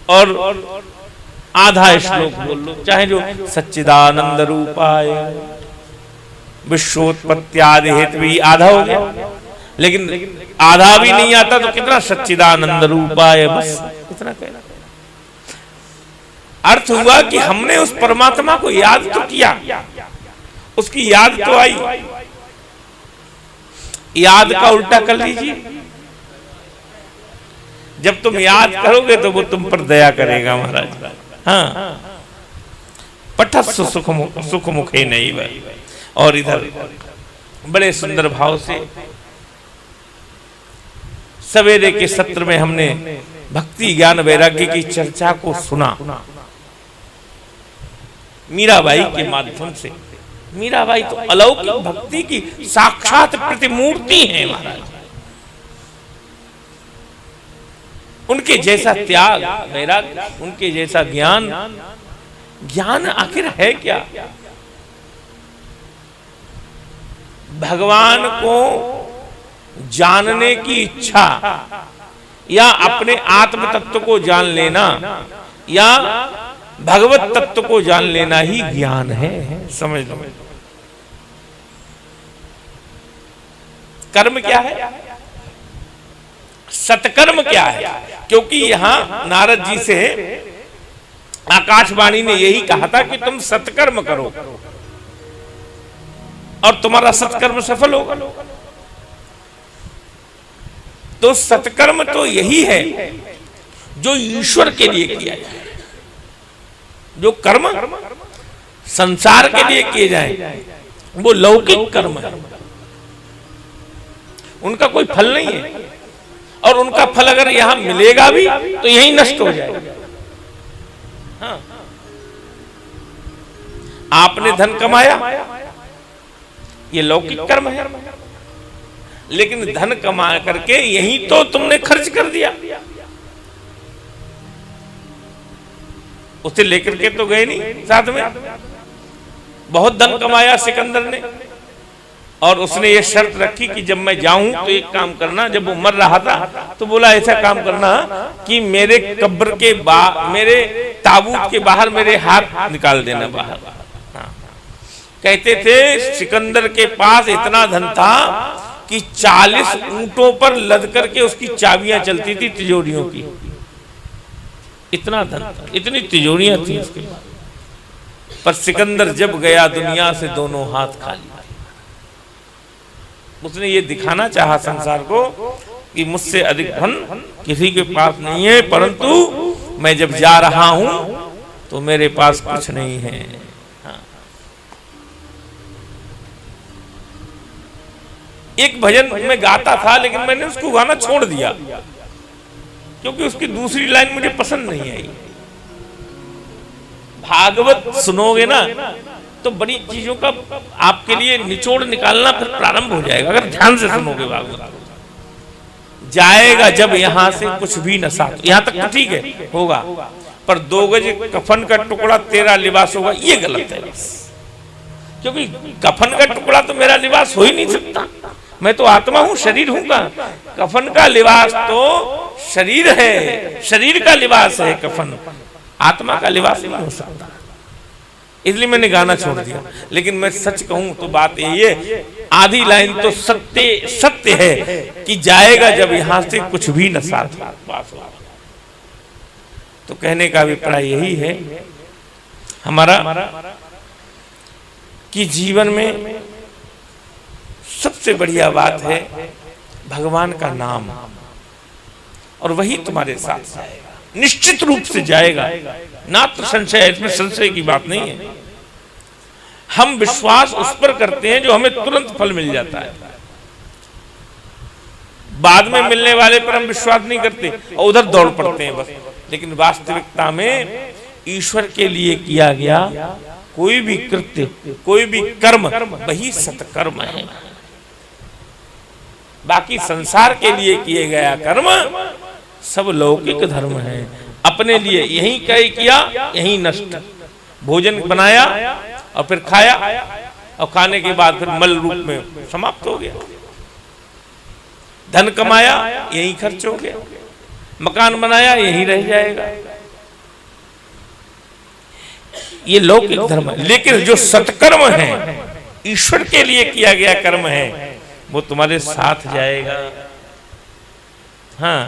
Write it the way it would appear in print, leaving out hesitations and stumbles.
और आधा श्लोक बोल लो, चाहे जो सच्चिदानंद रूपाय विश्वोत्पत्त्यादि हेतु भी आधा हो गया, लेकिन आधा भी नहीं आता तो कितना सच्चिदानंद रूपाय, बस इतना कहना। अर्थ हुआ कि हमने उस परमात्मा को याद तो किया, उसकी याद तो आई। याद का उल्टा कर लीजिए, जब तुम याद करोगे तो वो तुम पर दया करेगा महाराज। हाँ, पठस्सु सुख मुखे नहीं वह। और इधर बड़े सुंदर भाव से सवेरे के सत्र में हमने भक्ति ज्ञान वैराग्य की चर्चा को सुना मीराबाई के माध्यम से। मीराबाई तो अलौकिक भक्ति की साक्षात प्रतिमूर्ति है महाराज। उनके जैसा त्याग वैराग्य, उनके जैसा ज्ञान, ज्ञान आखिर है क्या? भगवान को जानने की इच्छा या अपने आत्म तत्व को जान लेना या भगवत तत्व को जान लेना ही ज्ञान है, समझ लो। कर्म क्या है, सत्कर्म क्या है? क्योंकि यहां नारद जी से आकाशवाणी ने यही कहा था कि तुम सत्कर्म करो और तुम्हारा सत्कर्म सफल होगा। तो सत्कर्म तो यही है जो ईश्वर के लिए किया जाए। जो कर्म संसार के लिए किए जाए वो लौकिक कर्म है, उनका कोई फल नहीं है। और उनका फल अगर यहां मिलेगा भी तो यही नष्ट हो जाएगा। हाँ। आपने धन कमाया, ये लौकिक कर्म है, लेकिन धन कमा करके यही तो तुमने खर्च कर दिया। उसे लेकर के तो गए नहीं साथ में। बहुत धन कमाया सिकंदर ने, और उसने ये शर्त रखी कि जब मैं जाऊं तो एक काम करना। जब वो मर रहा था तो बोला ऐसा काम करना कि मेरे कब्र के मेरे ताबूत के बाहर मेरे हाथ निकाल देना बाहर। हाँ। कहते थे सिकंदर के पास इतना धन था कि 40 ऊंटों पर लद करके उसकी चाबियां चलती थी तिजोरियों की। इतना धन था, इतनी तिजोरियां थी उसके पास। पर सिकंदर जब गया दुनिया से दोनों हाथ खाली। उसने ये दिखाना चाहा संसार को कि मुझसे अधिक धन किसी के पास नहीं है, परंतु मैं जब जा रहा हूं तो मेरे पास कुछ नहीं है। हाँ। एक भजन में गाता था, लेकिन मैंने उसको गाना छोड़ दिया क्योंकि उसकी दूसरी लाइन मुझे पसंद नहीं आई। भागवत सुनोगे ना तो बड़ी चीजों का आपके लिए निचोड़ निकालना फिर प्रारंभ हो जाएगा अगर ध्यान से सुनोगे भागवत। जाएगा जब यहां से कुछ भी न साथ, यहां तक तो ठीक है होगा, पर 2 गज कफन का टुकड़ा तेरा लिबास होगा, ये गलत है बस। क्योंकि कफन का टुकड़ा तो मेरा लिबास हो ही नहीं सकता। मैं तो आत्मा हूं, शरीर हूं का। कफन का लिबास तो शरीर है, शरीर का लिबास है कफन, आत्मा का लिबास नहीं हो सकता। इसलिए मैंने गाना छोड़ दिया। लेकिन मैं सच कहूं तो बात यही है, आधी लाइन तो सत्य है कि जाएगा जब यहां से कुछ भी न साथ पास होगा। तो कहने का अभिप्राय यही है हमारा कि जीवन में सबसे बढ़िया बात है भगवान का नाम, और वही तुम्हारे साथ जाएगा, निश्चित रूप से जाएगा। ना तो संशय, इसमें संशय की बात नहीं है। हम विश्वास उस पर करते हैं जो हमें तुरंत फल मिल जाता है, बाद में मिलने वाले पर हम विश्वास नहीं करते और उधर दौड़ पड़ते हैं बस। लेकिन वास्तविकता में ईश्वर के लिए किया गया कोई भी कृत्य, कोई भी कर्म, वही सत्कर्म है। बाकी संसार के लिए किए गया कर्म सब लौकिक धर्म है। अपने लिए यही किया, यही नष्ट। भोजन बनाया और फिर खाया, और खाने के बाद फिर मल रूप में समाप्त हो गया। धन कमाया, यही खर्च हो गया। मकान बनाया यहीं रह जाएगा। ये लौकिक धर्म है। लेकिन जो सत्कर्म है, ईश्वर के लिए किया गया कर्म है, वो तुम्हारे साथ जाएगा। हाँ,